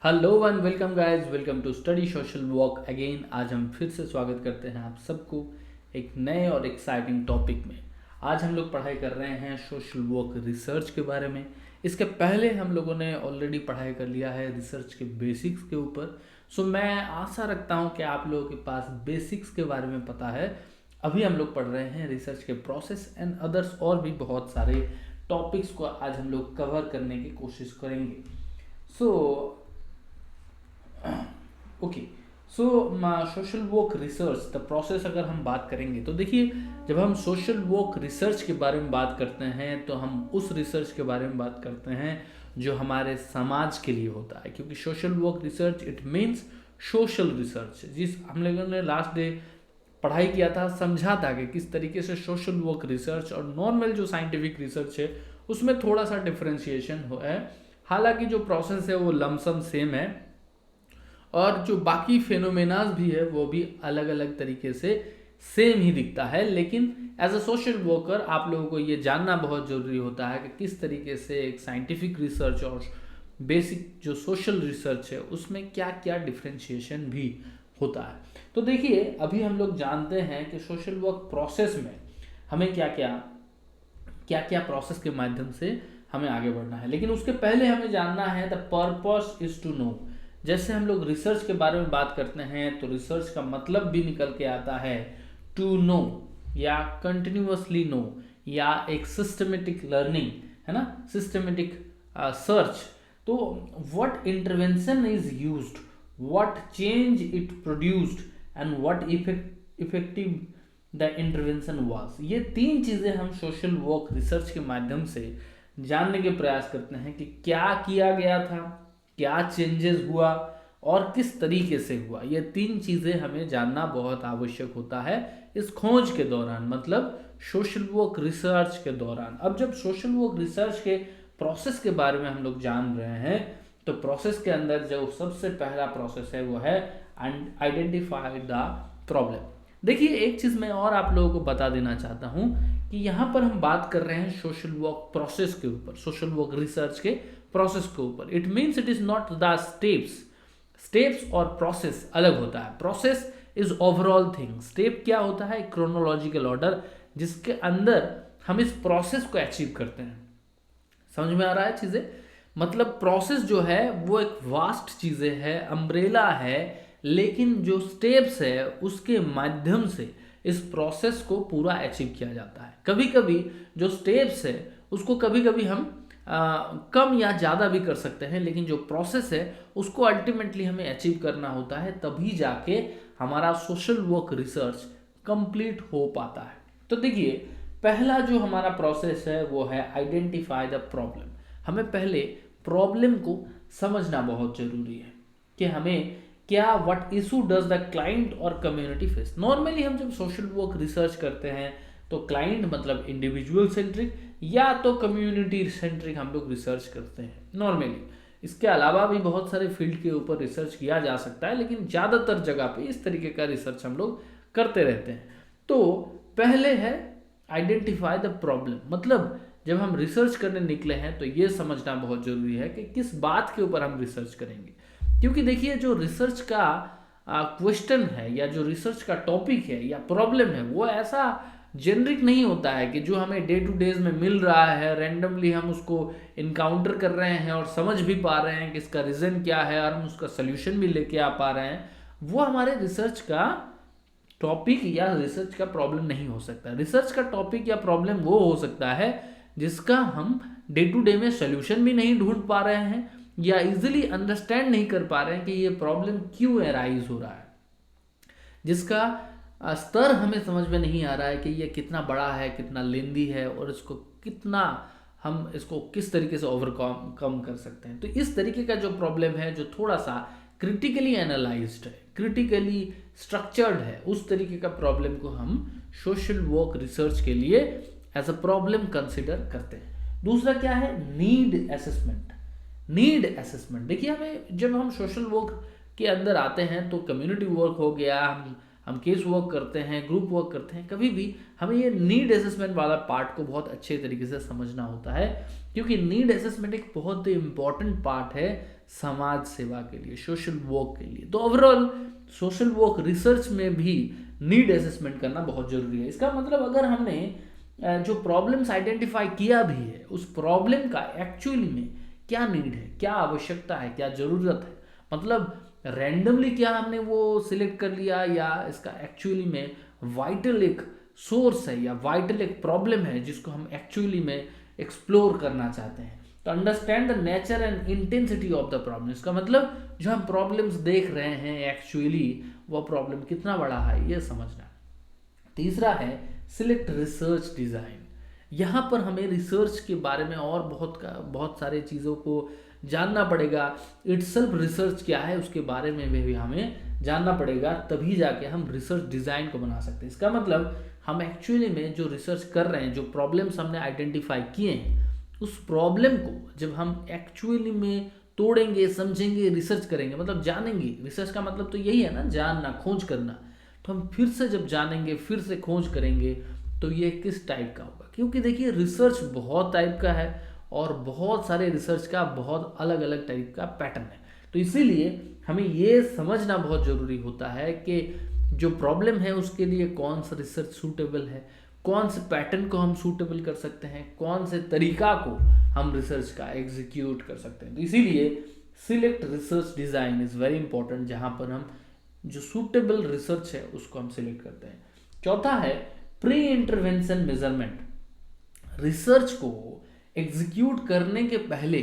Hello and welcome guys, welcome to study social work again. आज हम फिर से स्वागत करते हैं आप सबको एक नए और एक्साइटिंग टॉपिक में। आज हम लोग पढ़ाई कर रहे हैं सोशल वर्क रिसर्च के बारे में। इसके पहले हम लोगों ने ऑलरेडी पढ़ाई कर लिया है रिसर्च के बेसिक्स के ऊपर। सो मैं आशा रखता हूं कि आप लोगों के पास बेसिक्स के बारे में पता है। अभी हम लोग पढ़ रहे हैं रिसर्च के प्रोसेस एंड अदर्स, और भी बहुत सारे टॉपिक्स को आज हम लोग कवर करने की कोशिश करेंगे। So okay, so social work research the process अगर हम बात करेंगे तो देखिए, जब हम सोशल वर्क रिसर्च के बारे में बात करते हैं तो हम उस रिसर्च के बारे में बात करते हैं जो हमारे समाज के लिए होता है, क्योंकि social work research it means social research. जिस हम लोगों ने लास्ट डे पढ़ाई किया था, समझा था कि किस तरीके से सोशल वर्क रिसर्च और नॉर्मल जो साइंटिफिक रिसर्च है उसमें थोड़ा सा डिफरेंशिएशन है। हालांकि जो प्रोसेस है वो लमसम सेम है, और जो बाकी फेनोमेनाज भी है वो भी अलग अलग तरीके से सेम ही दिखता है। लेकिन एज अ सोशल वर्कर आप लोगों को ये जानना बहुत ज़रूरी होता है कि किस तरीके से एक साइंटिफिक रिसर्च और बेसिक जो सोशल रिसर्च है उसमें क्या क्या डिफ्रेंशिएशन भी होता है। तो देखिए, अभी हम लोग जानते हैं कि सोशल वर्क प्रोसेस में हमें क्या क्या प्रोसेस के माध्यम से हमें आगे बढ़ना है, लेकिन उसके पहले हमें जानना है the purpose is to know. जैसे हम लोग रिसर्च के बारे में बात करते हैं तो रिसर्च का मतलब भी निकल के आता है टू नो, या कंटिन्यूअसली नो, या एक सिस्टमेटिक लर्निंग, है ना, सिस्टमेटिक सर्च। तो what intervention is used, what change it produced, and what effective the intervention was. ये तीन चीजें हम सोशल वर्क रिसर्च के माध्यम से जानने के प्रयास करते हैं कि क्या किया गया था, क्या चेंजेस हुआ और किस तरीके से हुआ। ये तीन चीजें हमें जानना बहुत आवश्यक होता है इस खोज के दौरान, मतलब सोशल वर्क रिसर्च के दौरान। अब जब सोशल वर्क रिसर्च के प्रोसेस के बारे में हम लोग जान रहे हैं तो प्रोसेस के अंदर जो सबसे पहला प्रोसेस है वो है आइडेंटिफाई द प्रॉब्लम। देखिए, एक चीज मैं और आप लोगों को बता देना चाहता हूं कि यहाँ पर हम बात कर रहे हैं सोशल वर्क प्रोसेस के ऊपर, सोशल वर्क रिसर्च के प्रोसेस के ऊपर। It means it is not the steps और प्रोसेस अलग होता है। Process is overall thing, step क्या होता है, क्रोनोलॉजिकल ऑर्डर जिसके अंदर हम इस प्रोसेस को अचीव करते हैं। समझ में आ रहा है चीजें? मतलब प्रोसेस जो है वो एक वास्ट चीजें है, अम्ब्रेला है, लेकिन जो स्टेप्स है उसके माध्यम से इस प्रोसेस को पूरा अचीव किया जाता है। कभी कभी जो स्टेप्स है उसको कभी कभी हम कम या ज़्यादा भी कर सकते हैं, लेकिन जो प्रोसेस है उसको अल्टीमेटली हमें अचीव करना होता है, तभी जाके हमारा सोशल वर्क रिसर्च कंप्लीट हो पाता है। तो देखिए, पहला जो हमारा प्रोसेस है वो है आइडेंटिफाई द प्रॉब्लम। हमें पहले प्रॉब्लम को समझना बहुत जरूरी है कि हमें क्या what issue does the client और कम्युनिटी फेस। नॉर्मली हम जब सोशल वर्क रिसर्च करते हैं तो क्लाइंट मतलब इंडिविजुअल सेंट्रिक या तो कम्युनिटी सेंट्रिक हम लोग रिसर्च करते हैं नॉर्मली। इसके अलावा भी बहुत सारे फील्ड के ऊपर रिसर्च किया जा सकता है, लेकिन ज़्यादातर जगह पे इस तरीके का रिसर्च हम लोग करते रहते हैं। तो पहले है आइडेंटिफाई द प्रॉब्लम, मतलब जब हम रिसर्च करने निकले हैं तो ये समझना बहुत जरूरी है कि किस बात के ऊपर हम रिसर्च करेंगे। क्योंकि देखिए, जो रिसर्च का क्वेश्चन है या जो रिसर्च का टॉपिक है या प्रॉब्लम है वो ऐसा जेनरिक नहीं होता है कि जो हमें डे टू डेज में मिल रहा है, रैंडमली हम उसको इनकाउंटर कर रहे हैं और समझ भी पा रहे हैं कि इसका रीज़न क्या है और हम उसका सोल्यूशन भी लेके आ पा रहे हैं। वो हमारे रिसर्च का टॉपिक या रिसर्च का प्रॉब्लम नहीं हो सकता। रिसर्च का टॉपिक या प्रॉब्लम वो हो सकता है जिसका हम डे टू डे में सोल्यूशन भी नहीं ढूंढ पा रहे हैं या इजिली अंडरस्टैंड नहीं कर पा रहे हैं कि ये प्रॉब्लम क्यों एराइज हो रहा है, जिसका स्तर हमें समझ में नहीं आ रहा है कि ये कितना बड़ा है, कितना लेंदी है, और इसको कितना हम इसको किस तरीके से ओवरकम कम कर सकते हैं। तो इस तरीके का जो प्रॉब्लम है जो थोड़ा सा क्रिटिकली एनालाइज्ड है, क्रिटिकली स्ट्रक्चर्ड है, उस तरीके का प्रॉब्लम को हम सोशल वर्क रिसर्च के लिए एज अ प्रॉब्लम कंसिडर करते हैं। दूसरा क्या है, नीड असेसमेंट। नीड असेसमेंट देखिए, हमें जब हम सोशल वर्क के अंदर आते हैं तो कम्युनिटी वर्क हो गया, हम केस वर्क करते हैं, ग्रुप वर्क करते हैं, कभी भी हमें ये नीड असेसमेंट वाला पार्ट को बहुत अच्छे तरीके से समझना होता है, क्योंकि नीड असेसमेंट एक बहुत इंपॉर्टेंट पार्ट है समाज सेवा के लिए, सोशल वर्क के लिए। तो ओवरऑल सोशल वर्क रिसर्च में भी नीड असेसमेंट करना बहुत जरूरी है। इसका मतलब अगर हमने जो प्रॉब्लम्स आइडेंटिफाई किया भी है, उस प्रॉब्लम का एक्चुअली में क्या नीड है, क्या आवश्यकता है, क्या ज़रूरत है, मतलब रैंडमली क्या हमने वो सिलेक्ट कर लिया या इसका एक्चुअली में वाइटल एक सोर्स है या वाइटल एक प्रॉब्लम है जिसको हम एक्चुअली में एक्सप्लोर करना चाहते हैं। तो understand the nature and intensity of the problem, इसका मतलब जो हम प्रॉब्लम्स देख रहे हैं एक्चुअली वो प्रॉब्लम कितना बड़ा है ये समझना। तीसरा है सिलेक्ट रिसर्च डिज़ाइन। यहाँ पर हमें रिसर्च के बारे में और बहुत सारे चीज़ों को जानना पड़ेगा। इटसेल्फ रिसर्च क्या है उसके बारे में भी हमें जानना पड़ेगा, तभी जाके हम रिसर्च डिज़ाइन को बना सकते हैं। इसका मतलब हम एक्चुअली में जो रिसर्च कर रहे हैं, जो प्रॉब्लम्स हमने आइडेंटिफाई किए हैं, उस प्रॉब्लम को जब हम एक्चुअली में तोड़ेंगे, समझेंगे, रिसर्च करेंगे, मतलब जानेंगे। रिसर्च का मतलब तो यही है ना, जानना, खोज करना। तो हम फिर से जब जानेंगे, फिर से खोज करेंगे, तो ये किस टाइप का होगा, क्योंकि देखिए रिसर्च बहुत टाइप का है और बहुत सारे रिसर्च का बहुत अलग अलग टाइप का पैटर्न है। तो इसीलिए हमें ये समझना बहुत ज़रूरी होता है कि जो प्रॉब्लम है उसके लिए कौन सा रिसर्च सूटेबल है, कौन से पैटर्न को हम सूटेबल कर सकते हैं, कौन से तरीका को हम रिसर्च का एग्जीक्यूट कर सकते हैं। तो इसीलिए select research design is very important, जहाँ पर हम जो सूटेबल रिसर्च है उसको हम सिलेक्ट करते हैं। चौथा है प्री इंटरवेंशन मेजरमेंट। रिसर्च को एग्जीक्यूट करने के पहले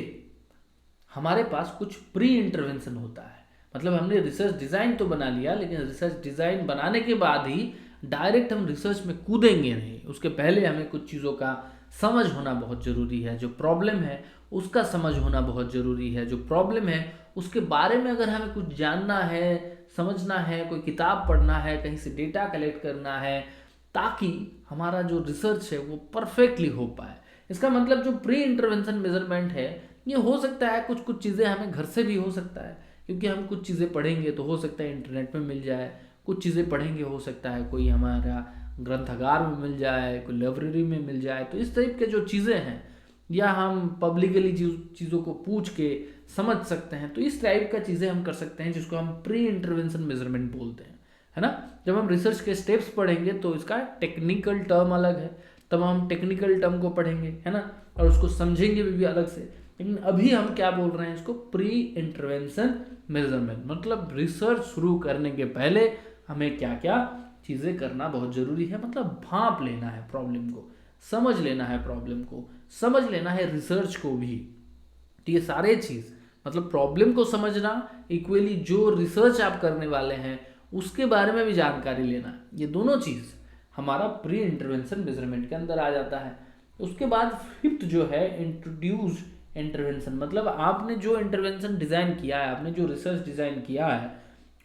हमारे पास कुछ प्री इंटरवेंशन होता है। मतलब हमने रिसर्च डिज़ाइन तो बना लिया, लेकिन रिसर्च डिज़ाइन बनाने के बाद ही डायरेक्ट हम रिसर्च में कूदेंगे नहीं। उसके पहले हमें कुछ चीज़ों का समझ होना बहुत ज़रूरी है। जो प्रॉब्लम है उसका समझ होना बहुत ज़रूरी है। जो प्रॉब्लम है उसके बारे में अगर हमें कुछ जानना है, समझना है, कोई किताब पढ़ना है, कहीं से डेटा कलेक्ट करना है, ताकि हमारा जो रिसर्च है वो परफेक्टली हो पाए। इसका मतलब जो प्री इंटरवेंशन मेजरमेंट है, ये हो सकता है कुछ कुछ चीज़ें हमें घर से भी हो सकता है, क्योंकि हम कुछ चीज़ें पढ़ेंगे तो हो सकता है इंटरनेट में मिल जाए, कुछ चीज़ें पढ़ेंगे हो सकता है कोई हमारा ग्रंथागार में मिल जाए, कोई लाइब्रेरी में मिल जाए। तो इस टाइप के जो चीज़ें हैं, या हम पब्लिकली चीज़ों को पूछ के समझ सकते हैं। तो इस टाइप का चीज़ें हम कर सकते हैं, जिसको हम प्री इंटरवेंशन मेजरमेंट बोलते हैं, है ना। जब हम रिसर्च के स्टेप्स पढ़ेंगे तो इसका टेक्निकल टर्म अलग है, तब हम टेक्निकल टर्म को पढ़ेंगे, है ना, और उसको समझेंगे भी अलग से। लेकिन अभी हम क्या बोल रहे हैं, इसको प्री इंटरवेंशन मेजरमेंट, मतलब रिसर्च शुरू करने के पहले हमें क्या क्या चीज़ें करना बहुत ज़रूरी है। मतलब भांप लेना है प्रॉब्लम को, समझ लेना है प्रॉब्लम को, समझ लेना है रिसर्च को भी। तो ये सारे चीज़, मतलब प्रॉब्लम को समझना, इक्वली जो रिसर्च आप करने वाले हैं उसके बारे में भी जानकारी लेना, ये दोनों चीज़ हमारा प्री इंटरवेंशन मेजरमेंट के अंदर आ जाता है। उसके बाद फिफ्थ जो है इंट्रोड्यूस इंटरवेंशन, मतलब आपने जो इंटरवेंशन डिज़ाइन किया है, आपने जो रिसर्च डिज़ाइन किया है,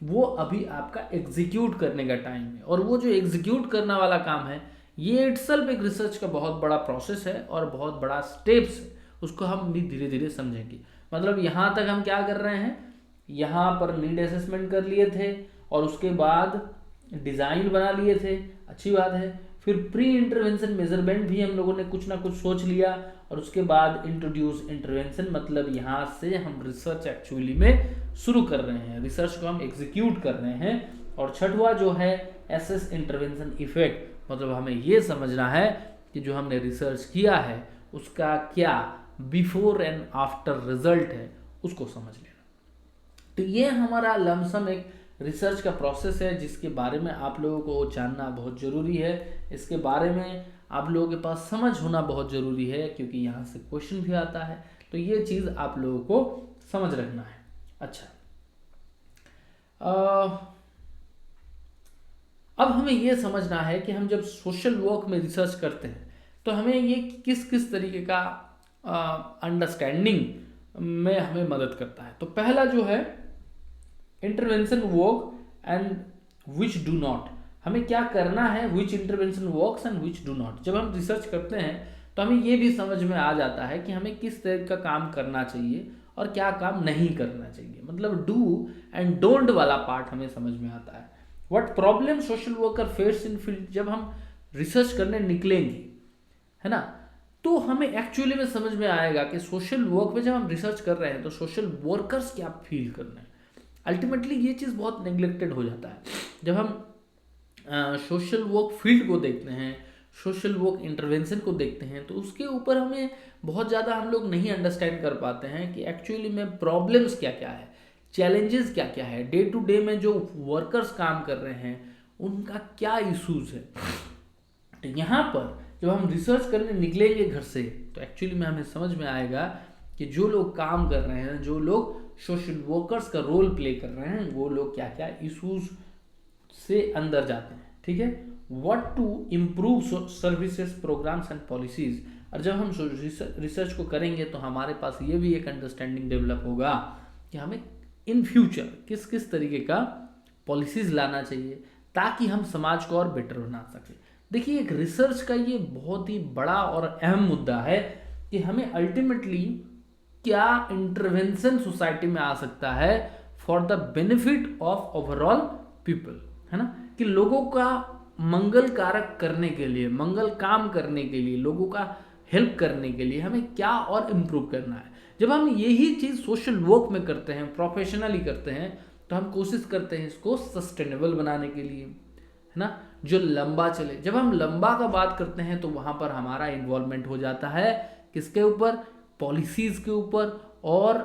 वो अभी आपका एग्जीक्यूट करने का टाइम है। और वो जो एग्जीक्यूट करने वाला काम है, ये इटसेल्फ एक रिसर्च का बहुत बड़ा प्रोसेस है और बहुत बड़ा स्टेप्स है। उसको हम भी धीरे धीरे समझेंगे। मतलब यहाँ तक हम क्या कर रहे हैं, यहाँ पर नीड असेसमेंट कर लिए थे और उसके बाद डिज़ाइन बना लिए थे, अच्छी बात है। फिर प्री इंटरवेंशन मेजरमेंट भी हम लोगों ने कुछ ना कुछ सोच लिया, और उसके बाद इंट्रोड्यूस इंटरवेंशन, मतलब यहाँ से हम रिसर्च एक्चुअली में शुरू कर रहे हैं, रिसर्च को हम एग्जीक्यूट कर रहे हैं। और छठवा जो है एसेस इंटरवेंशन इफेक्ट, मतलब हमें ये समझना है कि जो हमने रिसर्च किया है उसका क्या बिफोर एंड आफ्टर रिजल्ट है, उसको समझ लेना। तो ये हमारा लमसम एक रिसर्च का प्रोसेस है, जिसके बारे में आप लोगों को जानना बहुत ज़रूरी है। इसके बारे में आप लोगों के पास समझ होना बहुत ज़रूरी है, क्योंकि यहाँ से क्वेश्चन भी आता है। तो ये चीज़ आप लोगों को समझ रखना है। अच्छा, अब हमें ये समझना है कि हम जब सोशल वर्क में रिसर्च करते हैं तो हमें ये किस किस तरीके का अंडरस्टैंडिंग में हमें मदद करता है। तो पहला जो है intervention work and which do not, हमें क्या करना है, which intervention works and which do not. जब हम रिसर्च करते हैं तो हमें ये भी समझ में आ जाता है कि हमें किस तरह का काम करना चाहिए और क्या काम नहीं करना चाहिए। मतलब डू एंड डोंट वाला पार्ट हमें समझ में आता है। What problem social worker face in field, जब हम रिसर्च करने निकलेंगे, है ना, तो हमें एक्चुअली में समझ में आएगा कि सोशल वर्क में जब हम रिसर्च कर रहे हैं तो सोशल वर्कर्स क्या फील कर रहे हैं। अल्टीमेटली ये चीज़ बहुत नेग्लेक्टेड हो जाता है जब हम सोशल वर्क फील्ड को देखते हैं, सोशल वर्क इंटरवेंशन को देखते हैं, तो उसके ऊपर हमें बहुत ज़्यादा हम लोग नहीं अंडरस्टैंड कर पाते हैं कि एक्चुअली में प्रॉब्लम्स क्या क्या है, चैलेंजेस क्या क्या है, डे टू डे में जो वर्कर्स काम कर रहे हैं उनका क्या इश्यूज है। तो यहाँ पर जब हम रिसर्च करने निकलेंगे घर से तो एक्चुअली में हमें समझ में आएगा कि जो लोग काम कर रहे हैं, जो लोग सोशल वर्कर्स का रोल प्ले कर रहे हैं, वो लोग क्या क्या इश्यूज से अंदर जाते हैं। ठीक है, what to improve services programmes and policies. और जब हम रिसर्च को करेंगे तो हमारे पास ये भी एक अंडरस्टैंडिंग डेवलप होगा कि हमें इन फ्यूचर किस किस तरीके का पॉलिसीज लाना चाहिए ताकि हम समाज को और बेटर बना सकें। देखिए, एक रिसर्च का ये बहुत ही बड़ा और अहम मुद्दा है कि हमें अल्टीमेटली क्या इंटरवेंशन सोसाइटी में आ सकता है for the benefit of overall people, है ना, कि लोगों का मंगल कारक करने के लिए, मंगल काम करने के लिए, लोगों का हेल्प करने के लिए हमें क्या और इम्प्रूव करना है। जब हम यही चीज़ सोशल वर्क में करते हैं, प्रोफेशनली करते हैं, तो हम कोशिश करते हैं इसको सस्टेनेबल बनाने के लिए, है ना, जो लंबा चले। जब हम लंबा का बात करते हैं तो वहाँ पर हमारा इन्वॉल्वमेंट हो जाता है किसके ऊपर, पॉलिसीज के ऊपर और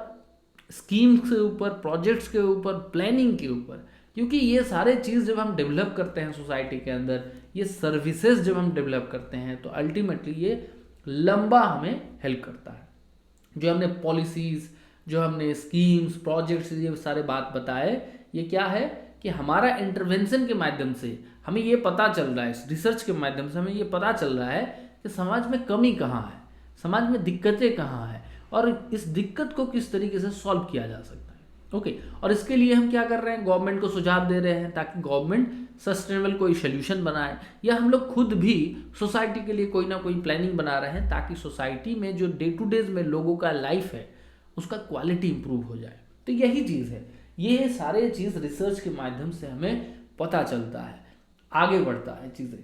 स्कीम्स के ऊपर, प्रोजेक्ट्स के ऊपर, प्लानिंग के ऊपर। क्योंकि ये सारे चीज़ जब हम डेवलप करते हैं सोसाइटी के अंदर, ये सर्विसेज जब हम डेवलप करते हैं तो अल्टीमेटली ये लंबा हमें हेल्प करता है। जो हमने पॉलिसीज, जो हमने स्कीम्स, प्रोजेक्ट्स, ये सारे बात बताए, ये क्या है कि हमारा इंटरवेंशन के माध्यम से हमें ये पता चल रहा है, इस रिसर्च के माध्यम से हमें ये पता चल रहा है कि समाज में कमी कहाँ है, समाज में दिक्कतें कहाँ हैं और इस दिक्कत को किस तरीके से सॉल्व किया जा सकता है। ओके, और इसके लिए हम क्या कर रहे हैं, गवर्नमेंट को सुझाव दे रहे हैं ताकि गवर्नमेंट सस्टेनेबल कोई सोल्यूशन बनाए, या हम लोग खुद भी सोसाइटी के लिए कोई ना कोई प्लानिंग बना रहे हैं ताकि सोसाइटी में जो डे टू डेज में लोगों का लाइफ है उसका क्वालिटी इंप्रूव हो जाए। तो यही चीज़ है, ये सारे चीज़ रिसर्च के माध्यम से हमें पता चलता है, आगे बढ़ता है चीज़ें।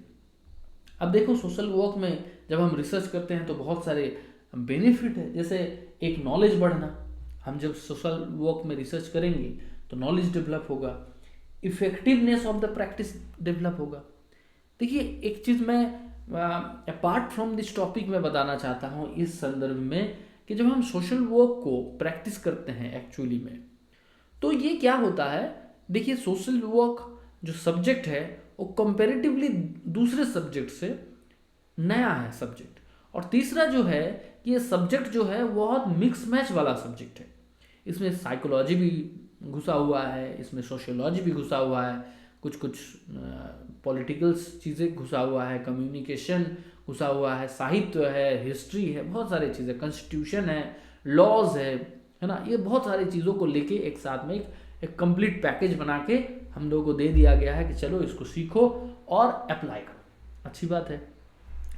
अब देखो, सोशल वर्क में जब हम रिसर्च करते हैं तो बहुत सारे बेनिफिट है, जैसे एक नॉलेज बढ़ना। हम जब सोशल वर्क में रिसर्च करेंगे तो नॉलेज डेवलप होगा, effectiveness of the practice develop होगा। देखिए, एक चीज़ मैं अपार्ट फ्रॉम दिस टॉपिक में बताना चाहता हूँ इस संदर्भ में कि जब हम सोशल वर्क को प्रैक्टिस करते हैं एक्चुअली में, तो ये क्या होता है, देखिए सोशल वर्क जो सब्जेक्ट है वो कंपैरेटिवली दूसरे सब्जेक्ट से नया है सब्जेक्ट। और तीसरा जो है, ये सब्जेक्ट जो है बहुत मिक्स मैच वाला सब्जेक्ट है। इसमें साइकोलॉजी भी घुसा हुआ है, इसमें सोशियोलॉजी भी घुसा हुआ है, कुछ कुछ पॉलिटिकल चीज़ें घुसा हुआ है, कम्युनिकेशन घुसा हुआ है, साहित्य है, हिस्ट्री है, बहुत सारी चीज़ें, कॉन्स्टिट्यूशन है, लॉज है ना, ये बहुत सारी चीज़ों को लेके एक साथ में एक कंप्लीट पैकेज बना के हम लोगों को दे दिया गया है कि चलो इसको सीखो और अप्लाई करो। अच्छी बात है,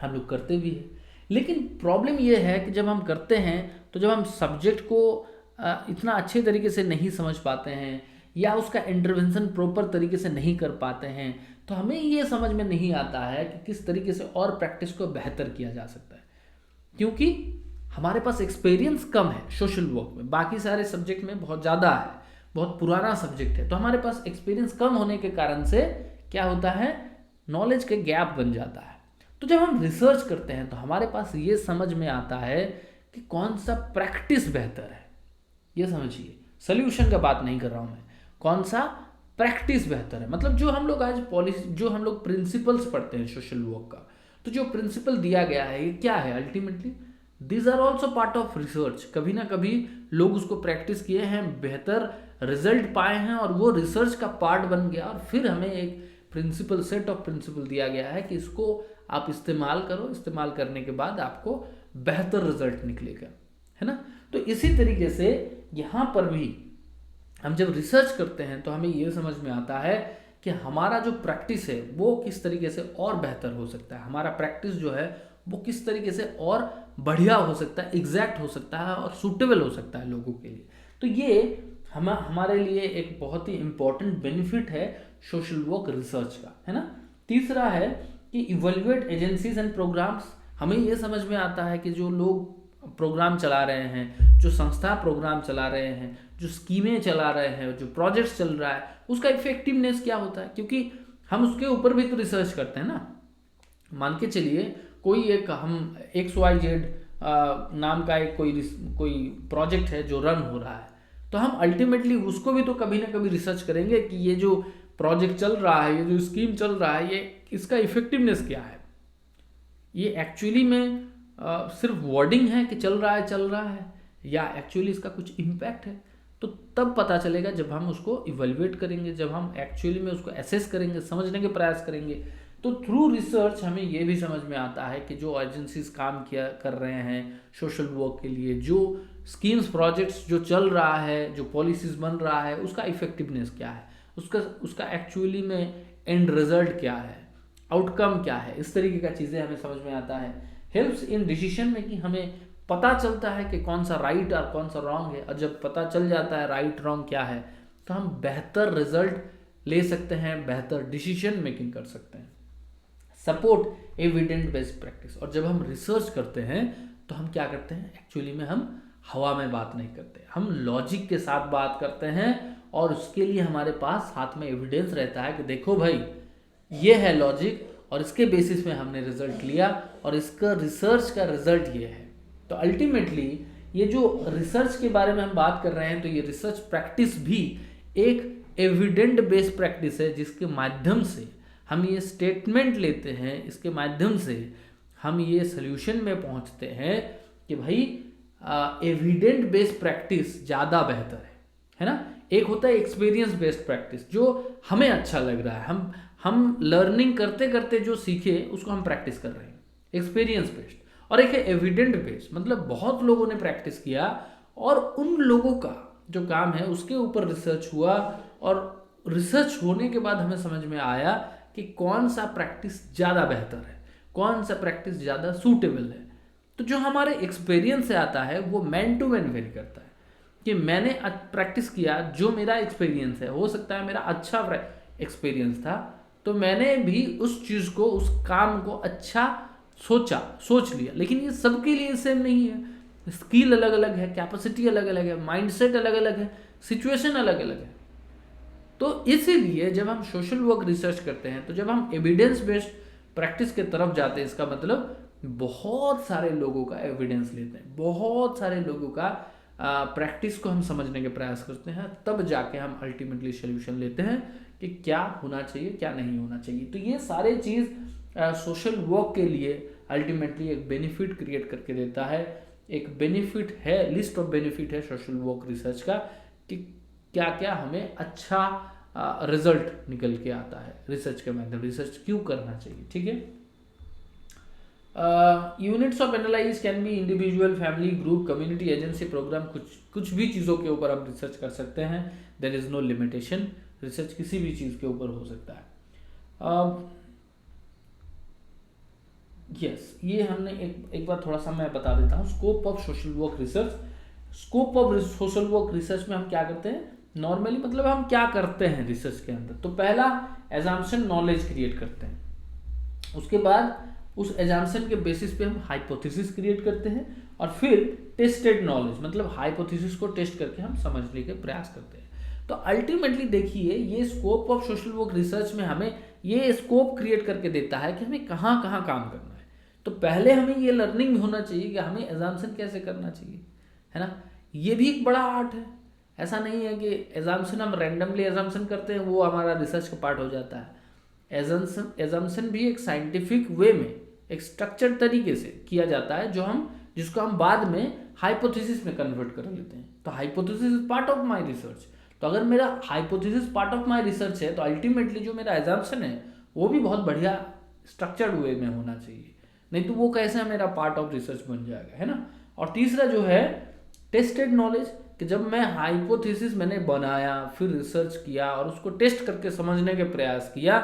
हम लोग करते भी हैं। लेकिन प्रॉब्लम ये है कि जब हम करते हैं तो जब हम सब्जेक्ट को इतना अच्छे तरीके से नहीं समझ पाते हैं या उसका इंटरवेंशन प्रॉपर तरीके से नहीं कर पाते हैं, तो हमें ये समझ में नहीं आता है कि किस तरीके से और प्रैक्टिस को बेहतर किया जा सकता है। क्योंकि हमारे पास एक्सपीरियंस कम है सोशल वर्क में, बाकी सारे सब्जेक्ट में बहुत ज़्यादा है, बहुत पुराना सब्जेक्ट है, तो हमारे पास एक्सपीरियंस कम होने के कारण से क्या होता है, नॉलेज के गैप बन जाता है। तो जब हम रिसर्च करते हैं तो हमारे पास ये समझ में आता है कि कौन सा प्रैक्टिस बेहतर है। ये समझिए, सॉल्यूशन का बात नहीं कर रहा हूँ मैं, कौन सा प्रैक्टिस बेहतर है। मतलब जो हम लोग आज पॉलिसी, जो हम लोग प्रिंसिपल्स पढ़ते हैं सोशल वर्क का, तो जो प्रिंसिपल दिया गया है ये क्या है, ultimately this are also part of research. कभी ना कभी लोग उसको प्रैक्टिस किए हैं, बेहतर रिजल्ट पाए हैं और वो रिसर्च का पार्ट बन गया, और फिर हमें एक प्रिंसिपल, सेट ऑफ प्रिंसिपल दिया गया है कि इसको आप इस्तेमाल करो, इस्तेमाल करने के बाद आपको बेहतर रिजल्ट निकलेगा, है ना। तो इसी तरीके से यहाँ पर भी हम जब रिसर्च करते हैं तो हमें ये समझ में आता है कि हमारा जो प्रैक्टिस है वो किस तरीके से और बेहतर हो सकता है, हमारा प्रैक्टिस जो है वो किस तरीके से और बढ़िया हो सकता है, एग्जैक्ट हो सकता है और सूटेबल हो सकता है लोगों के लिए। तो ये हमारे लिए एक बहुत ही इंपॉर्टेंट बेनिफिट है सोशल वर्क रिसर्च का, है ना। तीसरा है कि इवैल्यूएट एजेंसीज एंड प्रोग्राम्स हमें ये समझ में आता है कि जो लोग प्रोग्राम चला रहे हैं, जो संस्था प्रोग्राम चला रहे हैं, जो स्कीमें चला रहे हैं, जो प्रोजेक्ट्स चल रहा है, उसका इफेक्टिवनेस क्या होता है, क्योंकि हम उसके ऊपर भी तो रिसर्च करते हैं ना। मान के चलिए कोई एक हम XYZ नाम का एक कोई प्रोजेक्ट है जो रन हो रहा है, तो हम अल्टीमेटली उसको भी तो कभी ना कभी रिसर्च करेंगे कि ये जो प्रोजेक्ट चल रहा है, ये जो स्कीम चल रहा है, ये इसका इफेक्टिवनेस क्या है, ये एक्चुअली में सिर्फ वर्डिंग है कि चल रहा है या एक्चुअली इसका कुछ इम्पैक्ट है। तो तब पता चलेगा जब हम उसको इवेल्युएट करेंगे, जब हम एक्चुअली में उसको एसेस करेंगे, समझने के प्रयास करेंगे। तो थ्रू रिसर्च हमें ये भी समझ में आता है कि जो एजेंसीज काम कर रहे हैं सोशल वर्क के लिए, जो स्कीम्स प्रोजेक्ट्स जो चल रहा है, जो पॉलिसीज बन रहा है, उसका इफेक्टिवनेस क्या है, उसका एक्चुअली में एंड रिजल्ट क्या है, आउटकम क्या है, इस तरीके का चीज़ें हमें समझ में आता है। हेल्प्स इन डिसीजन मेकिंग, हमें पता चलता है कि कौन सा राइट और कौन सा रॉन्ग है, और जब पता चल जाता है राइट रॉन्ग क्या है, तो हम बेहतर रिजल्ट ले सकते हैं, बेहतर डिसीजन मेकिंग कर सकते हैं। सपोर्ट एविडेंट बेस्ड प्रैक्टिस, और जब हम रिसर्च करते हैं तो हम क्या करते हैं, एक्चुअली में हम हवा में बात नहीं करते, हम लॉजिक के साथ बात करते हैं, और उसके लिए हमारे पास हाथ में एविडेंस रहता है कि देखो भाई ये है लॉजिक, और इसके बेसिस में हमने रिजल्ट लिया, और इसका रिसर्च का रिजल्ट ये है। तो अल्टीमेटली ये जो रिसर्च के बारे में हम बात कर रहे हैं, तो ये रिसर्च प्रैक्टिस भी एक एविडेंट बेस्ड प्रैक्टिस है, जिसके माध्यम से हम ये स्टेटमेंट लेते हैं, इसके माध्यम से हम ये सोल्यूशन में पहुंचते हैं कि भाई एविडेंट बेस्ड प्रैक्टिस ज़्यादा बेहतर है ना। एक होता है एक्सपीरियंस बेस्ड प्रैक्टिस, जो हमें अच्छा लग रहा है, हम लर्निंग करते करते जो सीखे उसको हम प्रैक्टिस कर रहे हैं, एक्सपीरियंस बेस्ड। और एक है एविडेंट बेस्ड, मतलब बहुत लोगों ने प्रैक्टिस किया और उन लोगों का जो काम है उसके ऊपर रिसर्च हुआ, और रिसर्च होने के बाद हमें समझ में आया कि कौन सा प्रैक्टिस ज़्यादा बेहतर है, कौन सा प्रैक्टिस ज़्यादा सूटेबल है। तो जो हमारे एक्सपीरियंस से आता है वो मैन टू मैन वेरी करता है, कि मैंने प्रैक्टिस किया, जो मेरा एक्सपीरियंस है, हो सकता है मेरा अच्छा एक्सपीरियंस था, तो मैंने भी उस चीज़ को, उस काम को अच्छा सोच लिया। लेकिन ये सबके लिए सेम नहीं है, स्किल अलग अलग है, कैपेसिटी अलग अलग है, माइंडसेट अलग अलग है, सिचुएशन अलग अलग है। तो इसीलिए जब हम सोशल वर्क रिसर्च करते हैं, तो जब हम एविडेंस बेस्ड प्रैक्टिस के तरफ जाते हैं, इसका मतलब बहुत सारे लोगों का एविडेंस लेते हैं, बहुत सारे लोगों का प्रैक्टिस को हम समझने के प्रयास करते हैं, तब जाके हम अल्टीमेटली सोल्यूशन लेते हैं कि क्या होना चाहिए, क्या नहीं होना चाहिए। तो ये सारे चीज़ सोशल वर्क के लिए अल्टीमेटली एक बेनिफिट क्रिएट करके देता है। एक बेनिफिट है, लिस्ट ऑफ बेनिफिट है सोशल वर्क रिसर्च का, कि क्या क्या हमें अच्छा रिजल्ट निकल के आता है रिसर्च के माध्यम। रिसर्च क्यों करना चाहिए, ठीक है। Units of analyse can be individual, family, group, community, agency, programme, कुछ भी चीज़ों के ऊपर हम रिसर्च कर सकते हैं। There is no limitation, research किसी भी चीज़ के ऊपर हो सकता है। यस, ये हमने एक बार थोड़ा सा मैं बता देता हूँ, scope of social work research. Scope of social work research में हम क्या करते हैं, नॉर्मली मतलब हम क्या करते हैं रिसर्च के अंदर। तो पहला एजम्पशन नॉलेज क्रिएट करते हैं, उसके बाद उस एजम्पशन के बेसिस पे हम हाइपोथेसिस क्रिएट करते हैं, और फिर टेस्टेड नॉलेज, मतलब हाइपोथेसिस को टेस्ट करके हम समझने के प्रयास करते हैं। तो अल्टीमेटली देखिए, ये scope of social work research में हमें ये स्कोप क्रिएट करके देता है कि हमें कहाँ कहाँ काम करना है। तो पहले हमें ये लर्निंग होना चाहिए कि हमें एजम्पशन कैसे करना चाहिए, है ना। ये भी एक बड़ा आर्ट है, ऐसा नहीं है कि एजम्पशन हम रैंडमली एजम्पशन करते हैं वो हमारा रिसर्च का पार्ट हो जाता है। एजम्पशन भी एक साइंटिफिक वे में, एक स्ट्रक्चर्ड तरीके से किया जाता है, जिसको हम बाद में हाइपोथेसिस में कन्वर्ट कर लेते हैं। तो hypothesis is part of my research. तो अगर मेरा hypothesis part of my research है, तो अल्टीमेटली जो मेरा एजम्पशन है वो भी बहुत बढ़िया स्ट्रक्चर्ड वे में होना चाहिए, नहीं तो वो कैसे मेरा पार्ट ऑफ रिसर्च बन जाएगा, है ना। और तीसरा जो है टेस्टेड नॉलेज, कि जब मैं हाइपोथेसिस मैंने बनाया, फिर रिसर्च किया और उसको टेस्ट करके समझने के प्रयास किया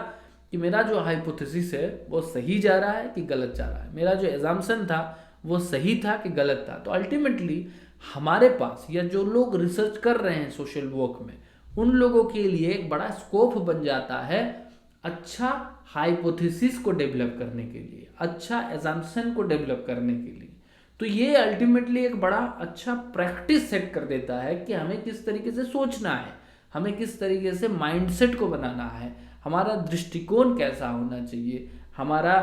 कि मेरा जो हाइपोथेसिस है वो सही जा रहा है कि गलत जा रहा है, मेरा जो एजम्पशन था वो सही था कि गलत था। तो अल्टीमेटली हमारे पास, या जो लोग रिसर्च कर रहे हैं सोशल वर्क में, उन लोगों के लिए एक बड़ा स्कोप बन जाता है अच्छा हाइपोथेसिस को डेवलप करने के लिए, अच्छा एजम्पशन को डेवलप करने के लिए। तो ये अल्टीमेटली एक बड़ा अच्छा प्रैक्टिस सेट कर देता है कि हमें किस तरीके से सोचना है, हमें किस तरीके से माइंडसेट को बनाना है, हमारा दृष्टिकोण कैसा होना चाहिए, हमारा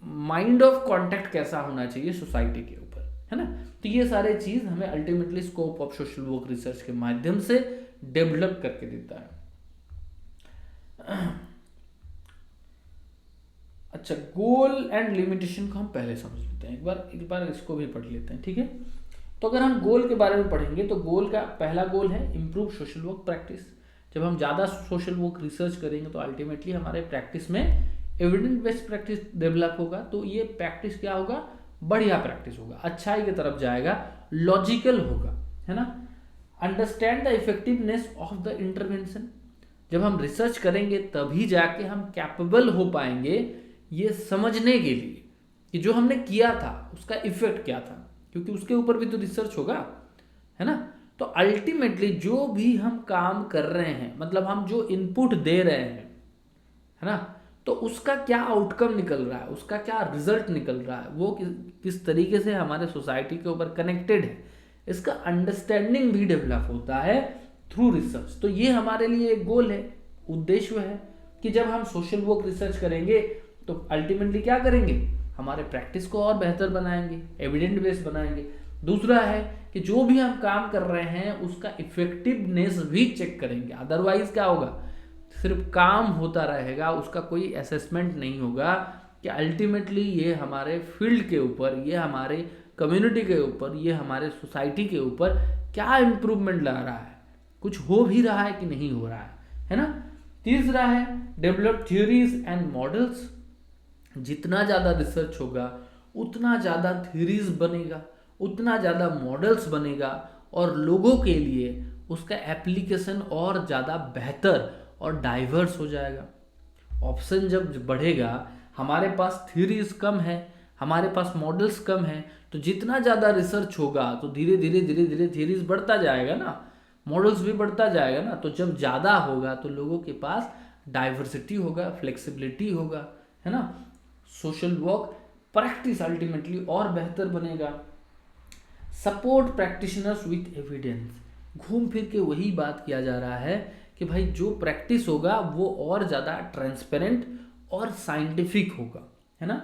माइंड ऑफ कांटेक्ट कैसा होना चाहिए सोसाइटी के ऊपर, है ना। तो ये सारे चीज़ हमें ultimately scope of social work research के माध्यम से डेवलप करके देता है। अच्छा, गोल एंड लिमिटेशन को हम पहले समझ लेते हैं, एक बार इसको भी पढ़ लेते हैं, ठीक है। तो अगर हम गोल के बारे में पढ़ेंगे तो गोल का पहला गोल है इम्प्रूव सोशल वर्क प्रैक्टिस। जब हम ज़्यादा सोशल वर्क रिसर्च करेंगे तो अल्टीमेटली हमारे प्रैक्टिस में एविडेंस बेस्ड प्रैक्टिस डेवलप होगा। तो ये प्रैक्टिस क्या होगा, बढ़िया प्रैक्टिस होगा, अच्छाई की तरफ जाएगा, लॉजिकल होगा, है ना। Understand the effectiveness of the intervention. जब हम रिसर्च करेंगे तभी जाके हम कैपेबल हो पाएंगे ये समझने के लिए कि जो हमने किया था उसका इफेक्ट क्या था, क्योंकि उसके ऊपर भी तो रिसर्च होगा, है ना। तो अल्टीमेटली जो भी हम काम कर रहे हैं, मतलब हम जो इनपुट दे रहे हैं, है ना, तो उसका क्या आउटकम निकल रहा है, उसका क्या रिजल्ट निकल रहा है, वो किस तरीके से हमारे सोसाइटी के ऊपर कनेक्टेड है, इसका अंडरस्टैंडिंग भी डेवलप होता है थ्रू रिसर्च। तो ये हमारे लिए एक गोल है, उद्देश्य है कि जब हम सोशल वर्क रिसर्च करेंगे तो अल्टीमेटली क्या करेंगे, हमारे प्रैक्टिस को और बेहतर बनाएंगे, एविडेंट बेस्ड बनाएंगे। दूसरा है कि जो भी हम काम कर रहे हैं उसका इफेक्टिवनेस भी चेक करेंगे। अदरवाइज क्या होगा, सिर्फ काम होता रहेगा, उसका कोई असेसमेंट नहीं होगा कि अल्टीमेटली ये हमारे फील्ड के ऊपर, ये हमारे कम्युनिटी के ऊपर, ये हमारे सोसाइटी के ऊपर क्या इम्प्रूवमेंट ला रहा है, कुछ हो भी रहा है कि नहीं हो रहा है ना। तीसरा है डेवलप थ्योरीज एंड मॉडल्स। जितना ज़्यादा रिसर्च होगा उतना ज़्यादा थ्योरीज बनेगा, उतना ज़्यादा मॉडल्स बनेगा और लोगों के लिए उसका एप्लीकेशन और ज़्यादा बेहतर और डाइवर्स हो जाएगा। ऑप्शन जब बढ़ेगा, हमारे पास थ्योरीज कम है, हमारे पास मॉडल्स कम है, तो जितना ज़्यादा रिसर्च होगा तो धीरे धीरे धीरे धीरे थ्योरीज बढ़ता जाएगा ना, मॉडल्स भी बढ़ता जाएगा ना। तो जब ज़्यादा होगा तो लोगों के पास डाइवर्सिटी होगा, फ्लेक्सिबिलिटी होगा, है ना। सोशल वर्क प्रैक्टिस अल्टीमेटली और बेहतर बनेगा। Support practitioners with evidence. घूम फिर के वही बात किया जा रहा है कि भाई जो प्रैक्टिस होगा वो और ज़्यादा ट्रांसपेरेंट और साइंटिफिक होगा, है ना।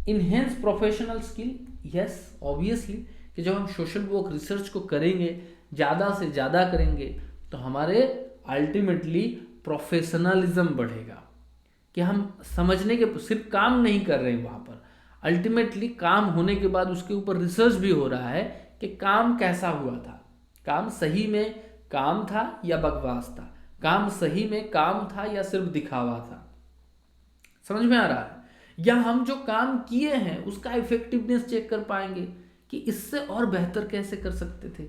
Enhance professional skill, yes obviously कि जब हम सोशल वर्क रिसर्च को करेंगे, ज़्यादा से ज़्यादा करेंगे, तो हमारे अल्टीमेटली प्रोफेशनलिज्म बढ़ेगा कि हम समझने के सिर्फ काम नहीं कर रहे हैं वहाँ पर, अल्टीमेटली काम होने के बाद उसके ऊपर रिसर्च भी हो रहा है कि काम कैसा हुआ था, काम सही में काम था या बकवास था, काम सही में काम था या सिर्फ दिखावा था। समझ में आ रहा है। या हम जो काम किए हैं उसका इफेक्टिवनेस चेक कर पाएंगे कि इससे और बेहतर कैसे कर सकते थे,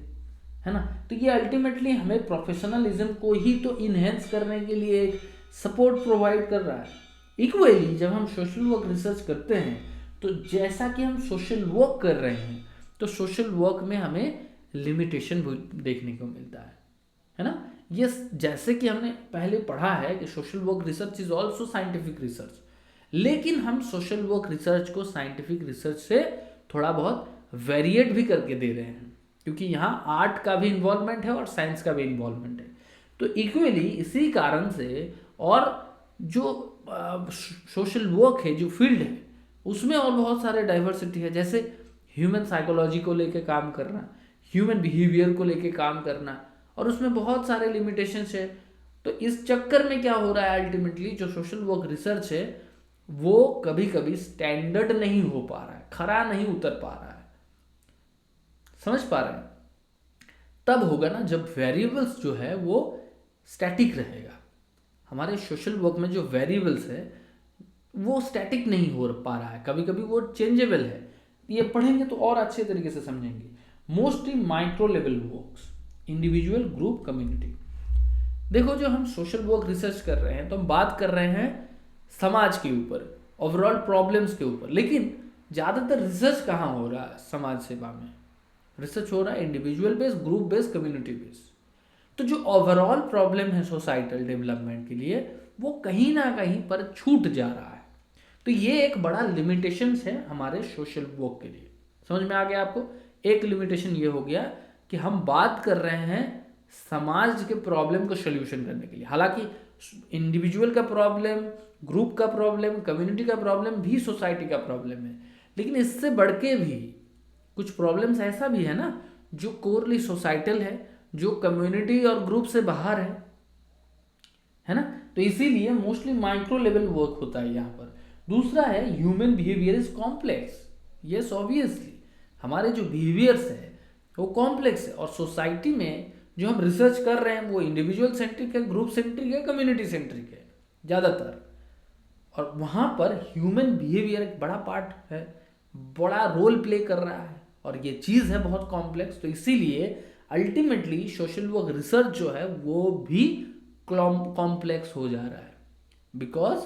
है ना। तो ये अल्टीमेटली हमें प्रोफेशनलिज्म को ही तो इनहेंस करने के लिए एक सपोर्ट प्रोवाइड कर रहा है। इक्वली जब हम सोशल वर्क रिसर्च करते हैं तो जैसा कि हम सोशल वर्क कर रहे हैं तो सोशल वर्क में हमें लिमिटेशन देखने को मिलता है ना। ये जैसे कि हमने पहले पढ़ा है कि social work research is also scientific research, लेकिन हम सोशल वर्क रिसर्च को साइंटिफिक रिसर्च से थोड़ा बहुत वेरिएट भी करके दे रहे हैं, क्योंकि यहाँ आर्ट का भी इन्वॉल्वमेंट है और साइंस का भी इन्वॉल्वमेंट है। तो इक्वली इसी कारण से, और जो सोशल वर्क है, जो फील्ड है, उसमें और बहुत सारे डाइवर्सिटी है, जैसे ह्यूमन साइकोलॉजी को लेके काम करना, ह्यूमन बिहेवियर को लेके काम करना, और उसमें बहुत सारे लिमिटेशंस है। तो इस चक्कर में क्या हो रहा है, अल्टीमेटली जो सोशल वर्क रिसर्च है वो कभी कभी स्टैंडर्ड नहीं हो पा रहा है, खरा नहीं उतर पा रहा है। समझ पा रहे हैं। तब होगा ना जब वेरिएबल्स जो है वो स्टैटिक रहेगा। हमारे सोशल वर्क में जो वेरिएबल्स है वो स्टैटिक नहीं हो पा रहा है, कभी कभी वो चेंजेबल है। ये पढ़ेंगे तो और अच्छे तरीके से समझेंगे। Mostly micro level works, individual, group, community. देखो जो हम सोशल वर्क रिसर्च कर रहे हैं तो हम बात कर रहे हैं समाज के ऊपर, ओवरऑल प्रॉब्लम्स के ऊपर, लेकिन ज़्यादातर रिसर्च कहाँ हो रहा है समाज सेवा में? रिसर्च हो रहा है individual based, group based, community based. तो जो ओवरऑल प्रॉब्लम है सोसाइटल डेवलपमेंट के लिए वो कहीं ना कहीं पर छूट जा रहा है। तो ये एक बड़ा लिमिटेशंस है हमारे सोशल वर्क के लिए। समझ में आ गया आपको? एक लिमिटेशन ये हो गया कि हम बात कर रहे हैं समाज के प्रॉब्लम को सोल्यूशन करने के लिए। हालांकि इंडिविजुअल का प्रॉब्लम, ग्रुप का प्रॉब्लम, कम्युनिटी का प्रॉब्लम भी सोसाइटी का प्रॉब्लम है, लेकिन इससे बढ़ के भी कुछ प्रॉब्लम्स ऐसा भी है ना जो कोरली सोसाइटल है, जो कम्युनिटी और ग्रुप से बाहर है ना। तो इसीलिए मोस्टली माइक्रो लेवल वर्क होता है यहाँ पर। दूसरा है human behaviour is complex. Yes obviously हमारे जो बिहेवियर्स है वो कॉम्प्लेक्स है, और सोसाइटी में जो हम रिसर्च कर रहे हैं वो इंडिविजुअल सेंट्रिक है, ग्रुप सेंट्रिक है, कम्युनिटी सेंट्रिक है ज़्यादातर। और वहाँ पर ह्यूमन बिहेवियर एक बड़ा पार्ट है, बड़ा रोल प्ले कर रहा है, और ये चीज़ है बहुत कॉम्प्लेक्स। तो इसीलिए अल्टीमेटली सोशल वर्क रिसर्च जो है वो भी कॉम्प्लेक्स हो जा रहा है, बिकॉज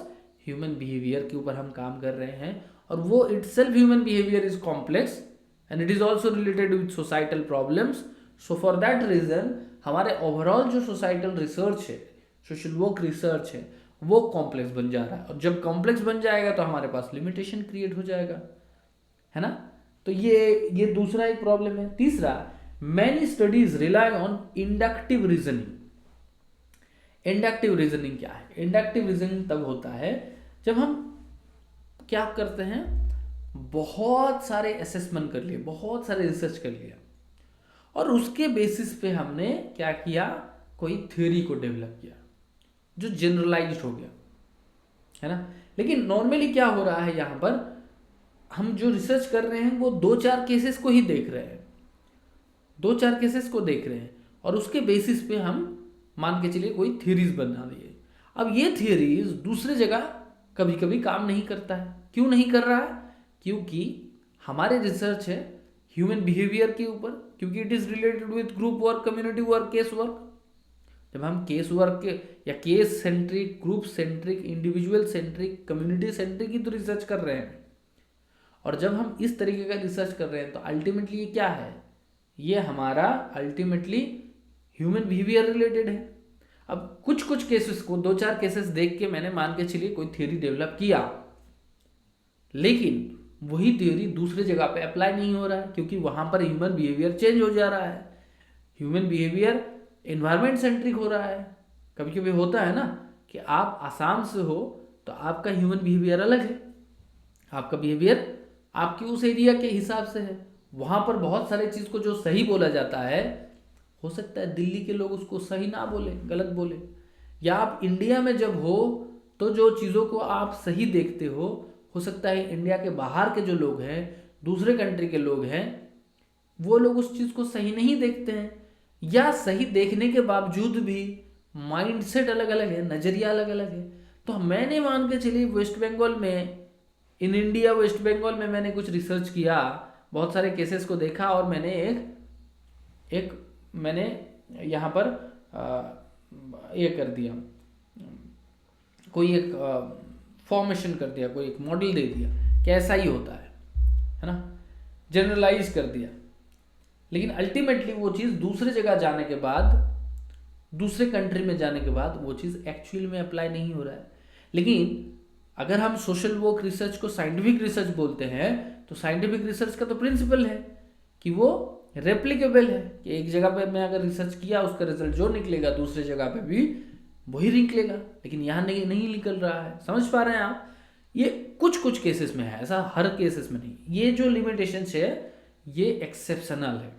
ह्यूमन बिहेवियर के ऊपर हम काम कर रहे हैं, और वो itself human behaviour is complex and it is also related with societal problems. So for that reason हमारे ओवरऑल जो सोसाइटल रिसर्च है, सोशल वर्क रिसर्च है, वो कॉम्प्लेक्स बन जा रहा है। और जब कॉम्प्लेक्स बन जाएगा तो हमारे पास लिमिटेशन क्रिएट हो जाएगा, है ना। तो ये दूसरा एक प्रॉब्लम है। तीसरा, many studies rely on inductive reasoning. Inductive reasoning क्या है? इंडक्टिव रीजनिंग तब होता है जब हम क्या करते हैं, बहुत सारे असेसमेंट कर लिए, बहुत सारे रिसर्च कर लिया, और उसके बेसिस पे हमने क्या किया, कोई थ्योरी को डेवलप किया जो जनरलाइज्ड हो गया, है ना। लेकिन नॉर्मली क्या हो रहा है, यहाँ पर हम जो रिसर्च कर रहे हैं वो 2-4 केसेस को ही देख रहे हैं, 2-4 केसेस को देख रहे हैं, और उसके बेसिस पे हम मान के चलिए कोई थ्योरीज बना दिए। अब ये थ्योरीज दूसरे जगह कभी कभी काम नहीं करता है। क्यों नहीं कर रहा है? क्योंकि हमारे रिसर्च है ह्यूमन बिहेवियर के ऊपर, क्योंकि it is related with group work, community work, case work. जब हम केस वर्क के या case centric, group centric, individual centric, community centric की तो रिसर्च कर रहे हैं, और जब हम इस तरीके का रिसर्च कर रहे हैं तो अल्टीमेटली ये क्या है, ये हमारा अल्टीमेटली ह्यूमन बिहेवियर रिलेटेड है। अब कुछ केसेस को 2-4 केसेस देख के मैंने मान के चलिए कोई थ्योरी डेवलप किया, लेकिन वही थ्योरी दूसरे जगह पे अप्लाई नहीं हो रहा है, क्योंकि वहां पर ह्यूमन बिहेवियर चेंज हो जा रहा है, ह्यूमन बिहेवियर एनवायरमेंट सेंट्रिक हो रहा है। कभी कभी होता है ना कि आप आसाम से हो तो आपका ह्यूमन बिहेवियर अलग है, आपका बिहेवियर आपके उस एरिया के हिसाब से है। वहां पर बहुत सारे चीज को जो सही बोला जाता है, हो सकता है दिल्ली के लोग उसको सही ना बोले, गलत बोले। या आप इंडिया में जब हो तो जो चीज़ों को आप सही देखते हो सकता है इंडिया के बाहर के जो लोग हैं, दूसरे कंट्री के लोग हैं, वो लोग उस चीज़ को सही नहीं देखते हैं, या सही देखने के बावजूद भी माइंडसेट अलग अलग है, नज़रिया अलग अलग है। तो मैंने मान के चलिए वेस्ट बंगाल में, इन इंडिया वेस्ट बंगाल में मैंने कुछ रिसर्च किया, बहुत सारे केसेस को देखा, और मैंने मैंने यहाँ पर ये कर दिया, कोई एक फॉर्मेशन कर दिया, कोई एक मॉडल दे दिया कि ऐसा ही होता है ना, जनरलाइज कर दिया। लेकिन अल्टीमेटली वो चीज़ दूसरे जगह जाने के बाद, दूसरे कंट्री में जाने के बाद वो चीज़ एक्चुअल में अप्लाई नहीं हो रहा है। लेकिन अगर हम सोशल वर्क रिसर्च को साइंटिफिक रिसर्च बोलते हैं, तो साइंटिफिक रिसर्च का तो प्रिंसिपल है कि वो रेप्लिकेबल है, कि एक जगह पे मैं अगर रिसर्च किया, उसका रिजल्ट जो निकलेगा दूसरे जगह पे भी वही निकलेगा। लेकिन यहाँ नहीं निकल रहा है। समझ पा रहे हैं आप? ये कुछ केसेस में है, ऐसा हर केसेस में नहीं। ये जो लिमिटेशंस है ये एक्सेप्शनल है।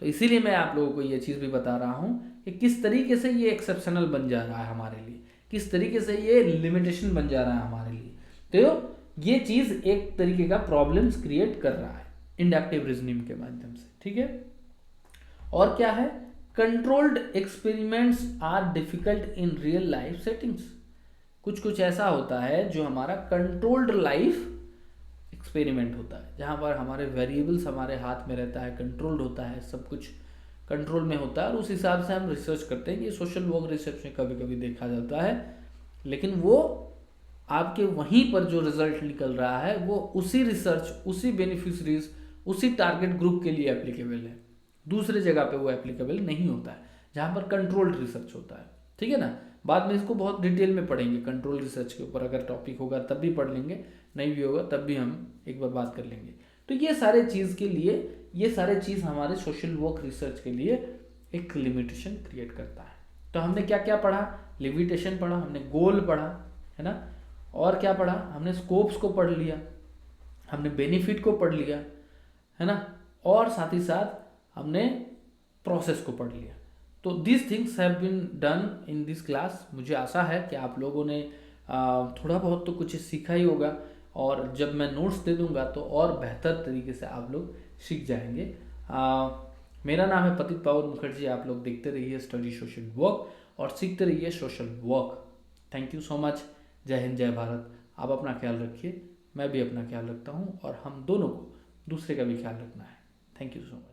तो इसीलिए मैं आप लोगों को ये चीज़ भी बता रहा हूँ कि किस तरीके से ये एक्सेप्शनल बन जा रहा है हमारे लिए, किस तरीके से ये लिमिटेशन बन जा रहा है हमारे लिए। तो ये चीज़ एक तरीके का प्रॉब्लम्स क्रिएट कर रहा है इंडक्टिव रीजनिंग के माध्यम से, ठीक है। और क्या है, controlled experiments are difficult in real life settings. कुछ ऐसा होता है जो हमारा कंट्रोल्ड लाइफ एक्सपेरिमेंट होता है, जहाँ पर हमारे वेरिएबल्स हमारे हाथ में रहता है, कंट्रोल्ड होता है, सब कुछ कंट्रोल में होता है, और उस हिसाब से हम रिसर्च करते हैं। ये सोशल वर्क रिसर्च में कभी कभी देखा जाता है, लेकिन वो आपके वहीं पर जो रिजल्ट निकल रहा है वो उसी रिसर्च, उसी बेनिफिशरीज, उसी टारगेट ग्रुप के लिए एप्लीकेबल है। दूसरे जगह पे वो एप्लीकेबल नहीं होता है जहाँ पर कंट्रोल्ड रिसर्च होता है, ठीक है ना। बाद में इसको बहुत डिटेल में पढ़ेंगे, कंट्रोल रिसर्च के ऊपर अगर टॉपिक होगा तब भी पढ़ लेंगे, नहीं भी होगा तब भी हम एक बार बात कर लेंगे। तो ये सारे चीज़ के लिए, ये सारे चीज़ हमारे सोशल वर्क रिसर्च के लिए एक लिमिटेशन क्रिएट करता है। तो हमने क्या क्या पढ़ा, लिमिटेशन पढ़ा, हमने गोल पढ़ा, है ना, और क्या पढ़ा, हमने स्कोप्स को पढ़ लिया, हमने बेनिफिट को पढ़ लिया, है ना, और साथ ही साथ हमने प्रोसेस को पढ़ लिया। तो this things have been done in this class. मुझे आशा है कि आप लोगों ने थोड़ा बहुत तो कुछ सीखा ही होगा, और जब मैं नोट्स दे दूंगा तो और बेहतर तरीके से आप लोग सीख जाएंगे। मेरा नाम है पतित पावन मुखर्जी। आप लोग देखते रहिए स्टडी सोशल वर्क और सीखते रहिए social work. Thank you so much. जय हिंद, जय भारत। आप अपना ख्याल रखिए, मैं भी अपना ख्याल रखता हूँ, और हम दोनों को दूसरे का भी ख्याल रखना है। Thank you so much.